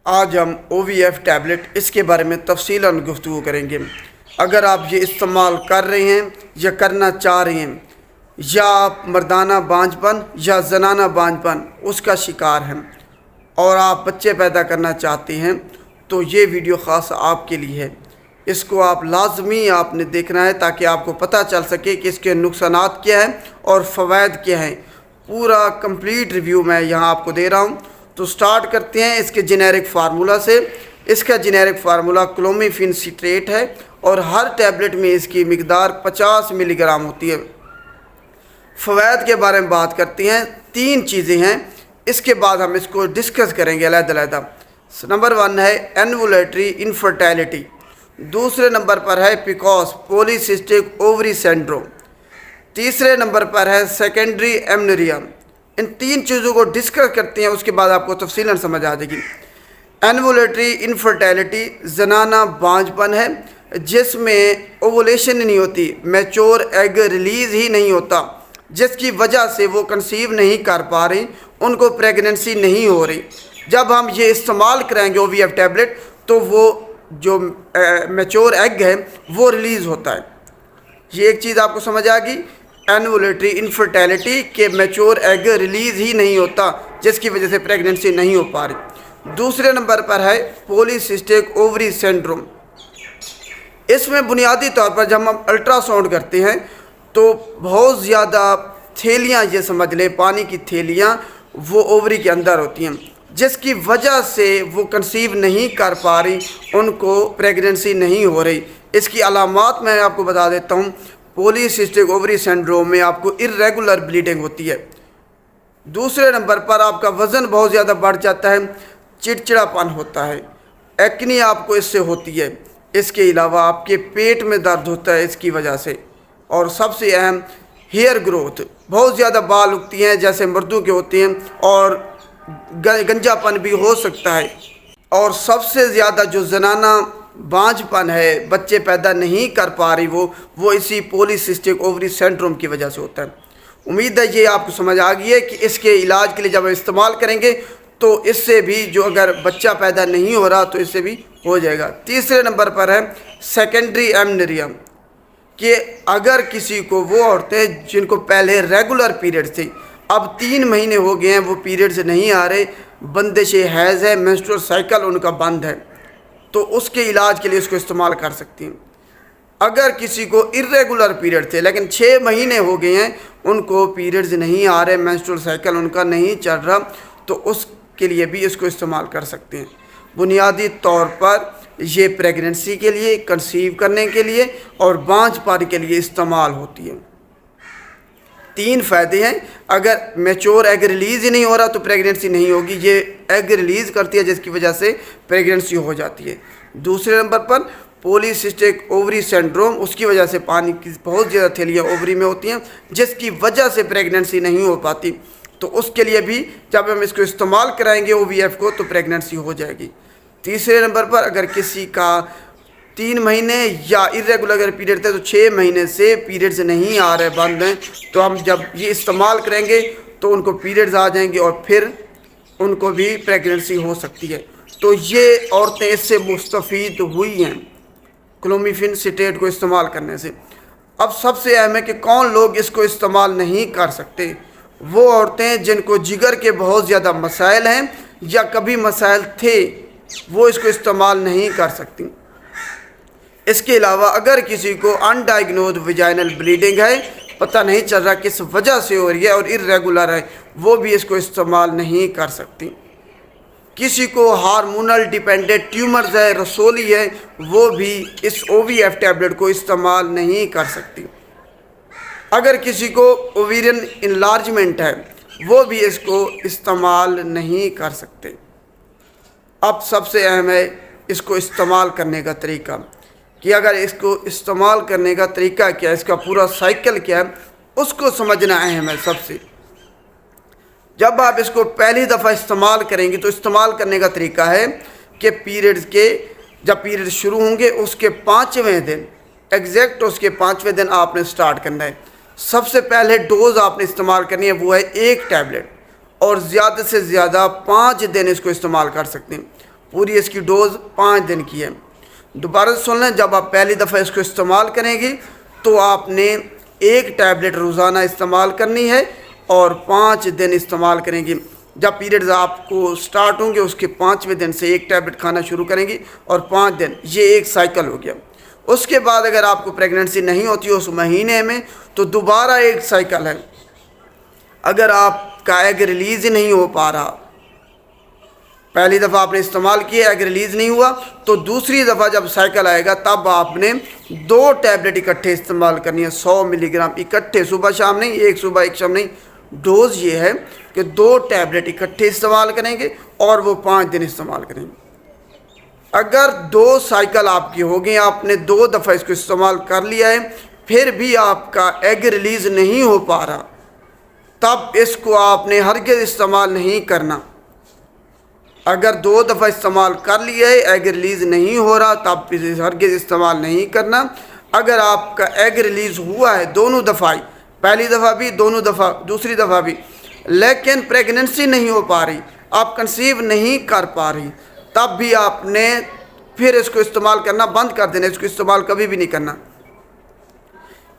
आज हम OVF tablet इसके बारे में तफसीलन गुफ्तगू करेंगे। अगर आप ये इस्तेमाल कर रहे हैं या करना चाह रहे हैं, या आप मर्दाना बांझपन या जनाना बांझपन उसका शिकार हैं और आप बच्चे पैदा करना चाहते हैं, तो ये वीडियो ख़ास आपके लिए है। इसको आप लाजमी आपने देखना है ताकि आपको पता चल सके कि इसके नुकसानात क्या हैं और फ़वाइद क्या हैं। पूरा कंप्लीट रिव्यू मैं यहाँ आपको दे रहा हूँ। तो स्टार्ट करते हैं इसके जेनेरिक फार्मूला से। इसका जेनेरिक फार्मूला क्लोमिफेन सिट्रेट है और हर टैबलेट में इसकी मिकदार 50 मिलीग्राम होती है। फ़वाइद के बारे में बात करते हैं। 3 चीज़ें हैं, इसके बाद हम इसको डिस्कस करेंगे अलग-अलग। नंबर 1 है एनवुलेटरी इनफर्टिलिटी, दूसरे नंबर पर है पिकॉस पॉलीसिस्टिक ओवरी सिंड्रोम, तीसरे नंबर पर है सेकेंडरी एमनोरिया। इन 3 चीज़ों को डिस्कस करते हैं, उसके बाद आपको तफसीलन समझ आ जाएगी। एनवुलेटरी इनफर्टिलिटी जनाना बांझपन है जिसमें ओवुलेशन नहीं होती, मैच्योर एग रिलीज़ ही नहीं होता, जिसकी वजह से वो कंसीव नहीं कर पा रही, उनको प्रेगनेंसी नहीं हो रही। जब हम ये इस्तेमाल करेंगे OVF टैबलेट तो वो जो मैच्योर एग है वो रिलीज़ होता है। ये एक चीज़ आपको समझ आ गई। एनवुलेटरी इनफर्टिलिटी के मैच्योर एग रिलीज़ ही नहीं होता, जिसकी वजह से प्रेगनेंसी नहीं हो पा रही। दूसरे नंबर पर है पॉलीसिस्टिक ओवरी सिंड्रोम। इसमें बुनियादी तौर पर जब हम अल्ट्रासाउंड करते हैं तो बहुत ज़्यादा थैलियाँ, ये समझ लें पानी की थैलियाँ, वो ओवरी के अंदर होती हैं, जिसकी वजह से वो कंसीव नहीं कर पा रही, उनको प्रेगनेंसी नहीं हो रही। इसकी अलामात मैं आपको बता देता हूँ। पॉलीसिस्टिक ओवरी सिंड्रोम में आपको इर्रेगुलर ब्लीडिंग होती है। दूसरे नंबर पर आपका वज़न बहुत ज़्यादा बढ़ जाता है, चिड़चिड़ापन होता है, एक्नी आपको इससे होती है। इसके अलावा आपके पेट में दर्द होता है इसकी वजह से। और सबसे अहम हेयर ग्रोथ, बहुत ज़्यादा बाल उगती हैं जैसे मर्दों के होते हैं, और गंजापन भी हो सकता है। और सबसे ज़्यादा जो जनाना बांझपन है, बच्चे पैदा नहीं कर पा रही, वो इसी पॉलीसिस्टिक ओवरी सिंड्रोम की वजह से होता है। उम्मीद है ये आपको समझ आ गई है कि इसके इलाज के लिए जब हम इस्तेमाल करेंगे तो इससे भी, जो अगर बच्चा पैदा नहीं हो रहा तो इससे भी हो जाएगा। तीसरे नंबर पर है सेकेंडरी एमनोरिया, कि अगर किसी को, वो औरतें जिनको पहले रेगुलर पीरियड्स थे, अब 3 महीने हो गए हैं वो पीरियड्स नहीं आ रहे, बंदिश हैज़ है, मेंस्ट्रुअल साइकिल उनका बंद है, तो उसके इलाज के लिए इसको इस्तेमाल कर सकती हैं। अगर किसी को इर्रेगुलर पीरियड थे लेकिन 6 महीने हो गए हैं, उनको पीरियड्स नहीं आ रहे, मेंस्ट्रुअल साइकिल उनका नहीं चल रहा, तो उसके लिए भी इसको इस्तेमाल कर सकते हैं। बुनियादी तौर पर ये प्रेगनेंसी के लिए, कंसीव करने के लिए और बांझपन के लिए इस्तेमाल होती है। 3 फ़ायदे हैं। अगर मैच्योर एग रिलीज़ ही नहीं हो रहा तो प्रेगनेंसी नहीं होगी, ये एग रिलीज़ करती है जिसकी वजह से प्रेगनेंसी हो जाती है। दूसरे नंबर पर पॉलीसिस्टिक ओवरी सिंड्रोम, उसकी वजह से पानी की बहुत ज़्यादा थैलियाँ ओवरी में होती हैं, जिसकी वजह से प्रेगनेंसी नहीं हो पाती, तो उसके लिए भी जब हम इसको इस्तेमाल कराएंगे OVF को तो प्रेगनेंसी हो जाएगी। तीसरे नंबर पर अगर किसी का 3 महीने या इर्रेगुलर पीरियड थे तो 6 महीने से पीरियड्स नहीं आ रहे, बंद हैं, तो हम जब ये इस्तेमाल करेंगे तो उनको पीरियड्स आ जाएंगे और फिर उनको भी प्रेगनेंसी हो सकती है। तो ये औरतें इससे मुस्तफ़ीद हुई हैं क्लोमिफेन सिट्रेट को इस्तेमाल करने से। अब सबसे अहम है कि कौन लोग इसको इस्तेमाल नहीं कर सकते। वो औरतें जिनको जिगर के बहुत ज़्यादा मसाइल हैं या कभी मसाइल थे, वो इसको इस्तेमाल नहीं कर सकती। इसके अलावा अगर किसी को अनडायग्नोज विजाइनल ब्लीडिंग है, पता नहीं चल रहा किस वजह से हो रही है और इर्रेगुलर है, वो भी इसको इस्तेमाल नहीं कर सकती। किसी को हार्मोनल डिपेंडेंट ट्यूमर्स है, रसोली है, वो भी इस OVF टैबलेट को इस्तेमाल नहीं कर सकती। अगर किसी को ओवेरियन इनलार्जमेंट है, वो भी इसको इस्तेमाल नहीं कर सकते। अब सबसे अहम है इसको इस्तेमाल करने का तरीका, कि अगर इसको इस्तेमाल करने का तरीका क्या है, इसका पूरा साइकिल क्या है, उसको समझना अहम है सबसे। जब आप इसको पहली दफ़ा इस्तेमाल करेंगे तो इस्तेमाल करने का तरीका है कि पीरियड्स के, जब पीरियड शुरू होंगे उसके 5वें दिन, एग्जैक्ट उसके 5वें दिन आपने स्टार्ट करना है। सबसे पहले डोज आपने इस्तेमाल करनी है, वो है 1 टैबलेट, और ज़्यादा से ज़्यादा 5 दिन इसको इस्तेमाल कर सकते हैं। पूरी इसकी डोज 5 दिन की है। दोबारा सुन लें, जब आप पहली दफ़ा इसको इस्तेमाल करेंगी तो आपने 1 टैबलेट रोज़ाना इस्तेमाल करनी है और 5 दिन इस्तेमाल करेंगी। जब पीरियड्स आपको स्टार्ट होंगे उसके 5वें दिन से 1 टैबलेट खाना शुरू करेंगी और 5 दिन, ये एक साइकिल हो गया। उसके बाद अगर आपको प्रेगनेंसी नहीं होती उस महीने में तो दोबारा एक साइकिल है। अगर आपका एग रिलीज़ ही नहीं हो पा रहा, पहली दफ़ा आपने इस्तेमाल किया, एग रिलीज़ नहीं हुआ, तो दूसरी दफ़ा जब साइकिल आएगा तब आपने 2 टैबलेट इकट्ठे इस्तेमाल करनी है, 100 मिलीग्राम इकट्ठे, सुबह शाम नहीं, एक सुबह एक शाम नहीं। डोज ये है कि 2 टैबलेट इकट्ठे इस्तेमाल करेंगे और वो 5 दिन इस्तेमाल करेंगे। अगर 2 साइकिल आपकी हो गई, आपने 2 दफ़ा इसको इस्तेमाल कर लिया है, फिर भी आपका एग रिलीज़ नहीं हो पा रहा, तब इसको आपने हरगिज़ इस्तेमाल नहीं करना। अगर 2 दफ़ा इस्तेमाल कर लिया है, एग रिलीज़ नहीं हो रहा, तब हरगिज़ इस्तेमाल नहीं करना। अगर आपका एग रिलीज़ हुआ है दोनों दफ़ा, पहली दफ़ा भी, दोनों दफ़ा, दूसरी दफ़ा भी, लेकिन प्रेगनेंसी नहीं हो पा रही, आप कंसीव नहीं कर पा रही, तब भी आपने फिर इसको इस्तेमाल करना बंद कर देना, इसको इस्तेमाल कभी भी नहीं करना।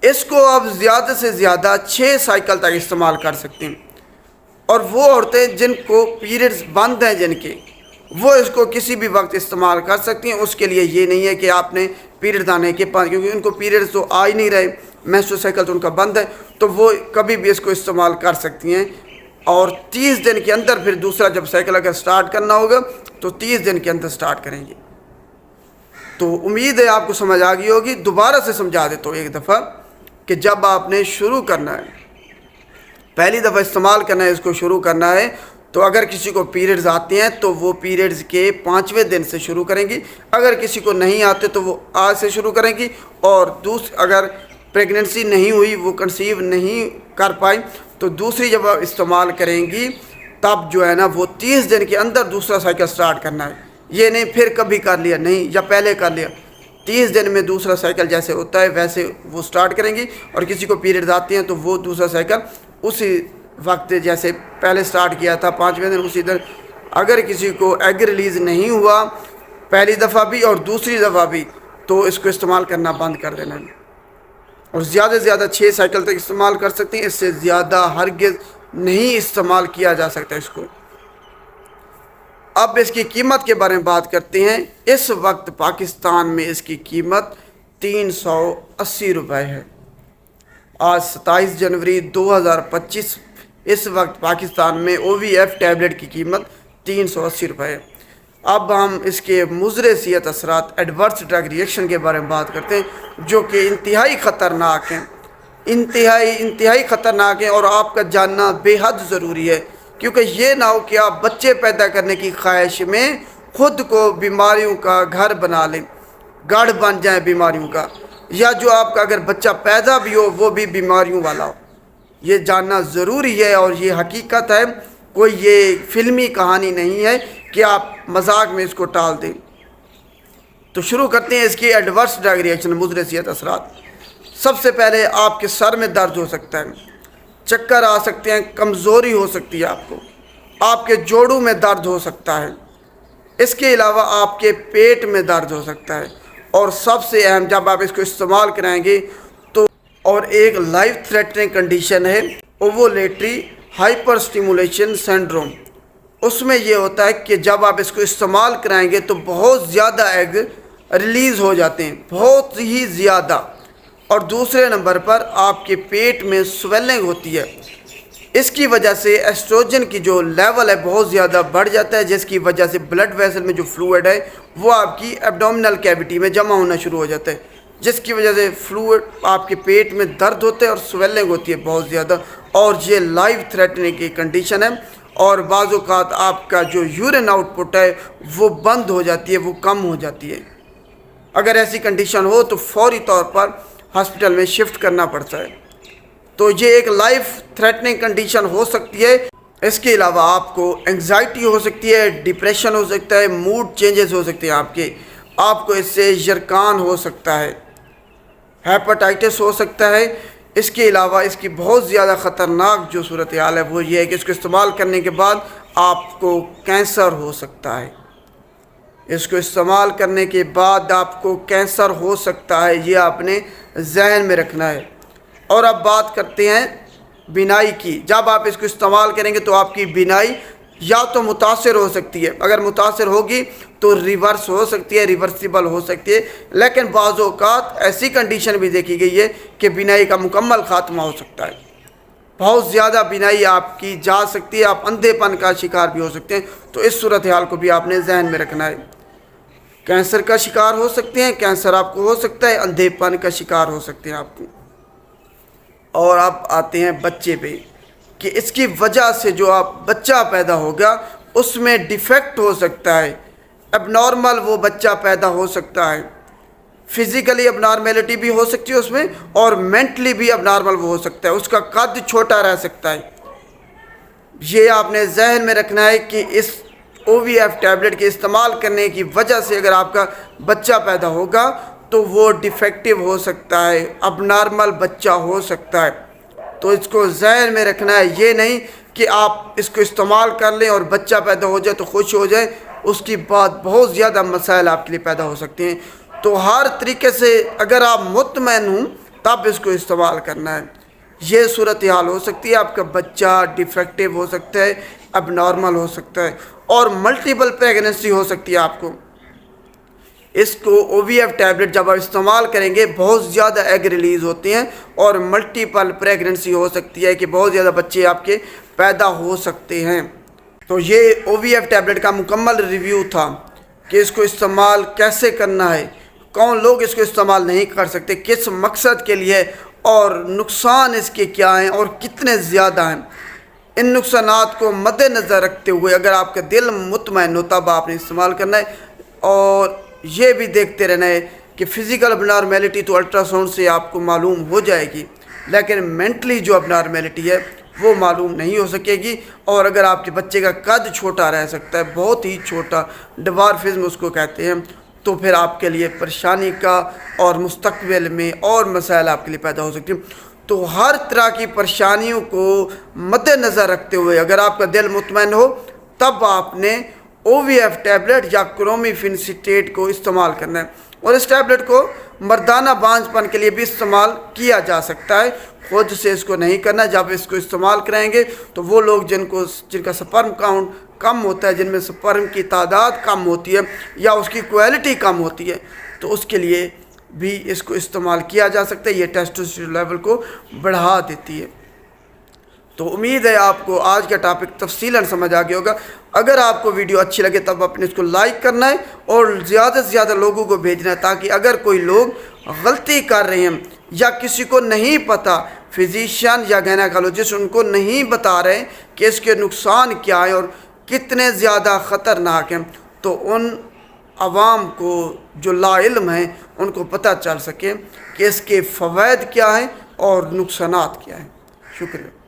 इसको आप ज़्यादा से ज़्यादा 6 साइकिल तक इस्तेमाल कर सकते हैं। और वो औरतें जिनको पीरियड्स बंद हैं जिनके, वो इसको किसी भी वक्त इस्तेमाल कर सकती हैं। उसके लिए ये नहीं है कि आपने पीरियड्स आने के पास, क्योंकि उनको पीरियड्स तो आ ही नहीं रहे, मेंस्ट्रुअल साइकिल तो उनका बंद है, तो वो कभी भी इसको इस्तेमाल कर सकती हैं। और 30 दिन के अंदर फिर दूसरा जब साइकिल अगर स्टार्ट करना होगा तो 30 दिन के अंदर स्टार्ट करेंगे। तो उम्मीद है आपको समझ आ गई होगी। दोबारा से समझा देता हूँ एक दफ़ा कि जब आपने शुरू करना है, पहली दफ़ा इस्तेमाल करना है, इसको शुरू करना है, तो अगर किसी को पीरियड्स आते हैं तो वो पीरियड्स के 5वें दिन से शुरू करेंगी। अगर किसी को नहीं आते तो वो आज से शुरू करेंगी। और अगर प्रेगनेंसी नहीं हुई, वो कंसीव नहीं कर पाई, तो दूसरी जब आप इस्तेमाल करेंगी तब जो है ना वो 30 दिन के अंदर दूसरा साइकिल स्टार्ट करना है। ये नहीं फिर कभी कर लिया, नहीं, या पहले कर लिया, 30 दिन में दूसरा साइकिल जैसे होता है वैसे वो स्टार्ट करेंगी। और किसी को पीरियड्स आते हैं तो वो दूसरा साइकिल उसी वक्त जैसे पहले स्टार्ट किया था 5वें दिन उसी दिन। अगर किसी को एग रिलीज़ नहीं हुआ पहली दफ़ा भी और दूसरी दफ़ा भी, तो इसको इस्तेमाल करना बंद कर देना है। और ज़्यादा से ज़्यादा 6 साइकिल तक इस्तेमाल कर सकते हैं, इससे ज़्यादा हरगिज़ नहीं इस्तेमाल किया जा सकता इसको। अब इसकी कीमत के बारे में बात करते हैं। इस वक्त पाकिस्तान में इसकी कीमत 380 रुपये है। आज 27 जनवरी 2025, इस वक्त पाकिस्तान में OVF टैबलेट की कीमत 380 रुपये है। अब हम इसके मुज़र सेहत असरात, एडवर्स ड्रग रिएक्शन के बारे में बात करते हैं, जो कि इंतहाई ख़तरनाक हैं, इंतहाई ख़तरनाक हैं और आपका जानना बेहद ज़रूरी है। क्योंकि ये ना हो कि आप बच्चे पैदा करने की ख्वाहिश में ख़ुद को बीमारियों का घर बना लें, गढ़ बन जाए बीमारियों का, या जो आपका अगर बच्चा पैदा भी हो वो भी बीमारियों वाला हो। ये जानना ज़रूरी है और ये हकीकत है, कोई ये फ़िल्मी कहानी नहीं है कि आप मजाक में इसको टाल दें। तो शुरू करते हैं इसकी एडवर्स ड्रग रिएक्शन, मुज़र सेहत असरात। सबसे पहले आपके सर में दर्द हो सकता है, चक्कर आ सकते हैं, कमज़ोरी हो सकती है, आपके जोड़ों में दर्द हो सकता है, इसके अलावा आपके पेट में दर्द हो सकता है। और सबसे अहम, जब आप इसको इस्तेमाल कराएंगे तो, और एक लाइफ थ्रेटनिंग कंडीशन है ओवुलेटरी हाइपर स्टिमुलेशन सिंड्रोम। उसमें ये होता है कि जब आप इसको इस्तेमाल कराएंगे तो बहुत ज़्यादा एग रिलीज़ हो जाते हैं, बहुत ही ज़्यादा। और दूसरे नंबर पर आपके पेट में स्वेलिंग होती है, इसकी वजह से एस्ट्रोजन की जो लेवल है बहुत ज़्यादा बढ़ जाता है, जिसकी वजह से ब्लड वेसल में जो फ्लूइड है वो आपकी एब्डोमिनल कैविटी में जमा होना शुरू हो जाता है, जिसकी वजह से फ्लूइड आपके पेट में दर्द होते हैं और स्वेलिंग होती है बहुत ज़्यादा। और ये लाइफ थ्रेटनिंग की कंडीशन है। और बाज़ औक़ात आपका जो यूरिन आउटपुट है वो बंद हो जाती है, वो कम हो जाती है। अगर ऐसी कंडीशन हो तो फौरी तौर पर हॉस्पिटल में शिफ्ट करना पड़ता है। तो ये एक लाइफ थ्रेटनिंग कंडीशन हो सकती है। इसके अलावा आपको एंग्जाइटी हो सकती है, डिप्रेशन हो सकता है, मूड चेंजेस हो सकते हैं आपको इससे यरकान हो सकता है, हेपेटाइटिस हो सकता है। इसके अलावा इसकी बहुत ज़्यादा ख़तरनाक जो सूरत हाल है वो ये है कि इसको इस्तेमाल करने के बाद आपको कैंसर हो सकता है। इसको इस्तेमाल करने के बाद आपको कैंसर हो सकता है, ये आपने जहन में रखना है। और अब बात करते हैं बीनाई की। जब आप इसको इस्तेमाल करेंगे तो आपकी बीनाई या तो मुतासर हो सकती है, अगर मुतासर होगी तो रिवर्स हो सकती है, रिवर्सिबल हो सकती है, लेकिन बाज़ औक़ात ऐसी कंडीशन भी देखी गई है कि बीनाई का मुकम्मल ख़ात्मा हो सकता है। बहुत ज़्यादा बीनाई आपकी जा सकती है, आप अंधेपन का शिकार भी हो सकते हैं। तो इस सूरत हाल को भी आपने जहन में रखना है। कैंसर का शिकार हो सकते हैं, कैंसर आपको हो सकता है, अंधेपन का शिकार हो सकते हैं आपको। और आप आते हैं बच्चे पे कि इसकी वजह से जो आप बच्चा पैदा होगा उसमें डिफेक्ट हो सकता है, एबनॉर्मल वो बच्चा पैदा हो सकता है, फिज़िकली अबनॉर्मेलिटी भी हो सकती है उसमें, और मेंटली भी अबनॉर्मल वो हो सकता है, उसका कद छोटा रह सकता है। ये आपने जहन में रखना है कि इस OVF टैबलेट के इस्तेमाल करने की वजह से अगर आपका बच्चा पैदा होगा तो वो डिफेक्टिव हो सकता है, अबनॉर्मल बच्चा हो सकता है। तो इसको जहन में रखना है, ये नहीं कि आप इसको इस्तेमाल कर लें और बच्चा पैदा हो जाए तो खुश हो जाए, उसकी बाद बहुत ज़्यादा मसाइल आपके लिए पैदा हो सकते हैं। तो हर तरीके से अगर आप मुतमईन हूँ तब इसको इस्तेमाल करना है। ये सूरत हाल हो सकती है, आपका बच्चा डिफेक्टिव हो सकता है, अबनॉर्मल हो सकता है, और मल्टीपल प्रेगनेंसी हो सकती है आपको। इसको OVF टैबलेट जब आप इस्तेमाल करेंगे बहुत ज़्यादा एग रिलीज़ होते हैं और मल्टीपल प्रेगनेंसी हो सकती है कि बहुत ज़्यादा बच्चे आपके पैदा हो सकते हैं। तो ये OVF टैबलेट का मुकम्मल रिव्यू था कि इसको इस्तेमाल कैसे करना है, कौन लोग इसको इस्तेमाल नहीं कर सकते, किस मकसद के लिए, और नुकसान इसके क्या हैं और कितने ज़्यादा हैं। इन नुकसानात को मद्देनज़र रखते हुए अगर आपका दिल मुतमईन हो तब आपने इस्तेमाल करना है। और ये भी देखते रहना है कि फ़िज़िकल अबनॉर्मेलिटी तो अल्ट्रासाउंड से आपको मालूम हो जाएगी, लेकिन मेंटली जो अबनॉर्मेलिटी है वो मालूम नहीं हो सकेगी। और अगर आपके बच्चे का कद छोटा रह सकता है, बहुत ही छोटा, डिवार्फिज्म उसको कहते हैं, तो फिर आपके लिए परेशानी का और मुस्तकबिल में और मसाइल आपके लिए पैदा हो सकती हैं। तो हर तरह की परेशानियों को मद्देनज़र रखते हुए अगर आपका दिल मुतमईन हो तब आपने OVF टैबलेट या क्रोमिफेन सिट्रेट को इस्तेमाल करना है। और इस टैबलेट को मर्दाना बांझपन के लिए भी इस्तेमाल किया जा सकता है, खुद से इसको नहीं करना। जब इसको इस्तेमाल कराएंगे तो वो लोग जिनका स्पर्म काउंट कम होता है, जिनमें स्पर्म की तादाद कम होती है या उसकी क्वालिटी कम होती है, तो उसके लिए भी इसको इस्तेमाल किया जा सकता है। ये टेस्टोस्टेरोन लेवल को बढ़ा देती है। तो उम्मीद है आपको आज का टॉपिक तफसीलन समझ आ गया होगा। अगर आपको वीडियो अच्छी लगे तब अपने इसको लाइक करना है और ज़्यादा से ज़्यादा लोगों को भेजना है, ताकि अगर कोई लोग गलती कर रहे हैं या किसी को नहीं पता, फिजिशियन या गायनेकोलॉजिस्ट उनको नहीं बता रहे कि इसके नुकसान क्या है और कितने ज़्यादा ख़तरनाक हैं, तो उन आवाम को जो लाइल्म हैं उनको पता चल सके कि इसके फ़वाइद क्या हैं और नुकसानात क्या हैं। शुक्रिया।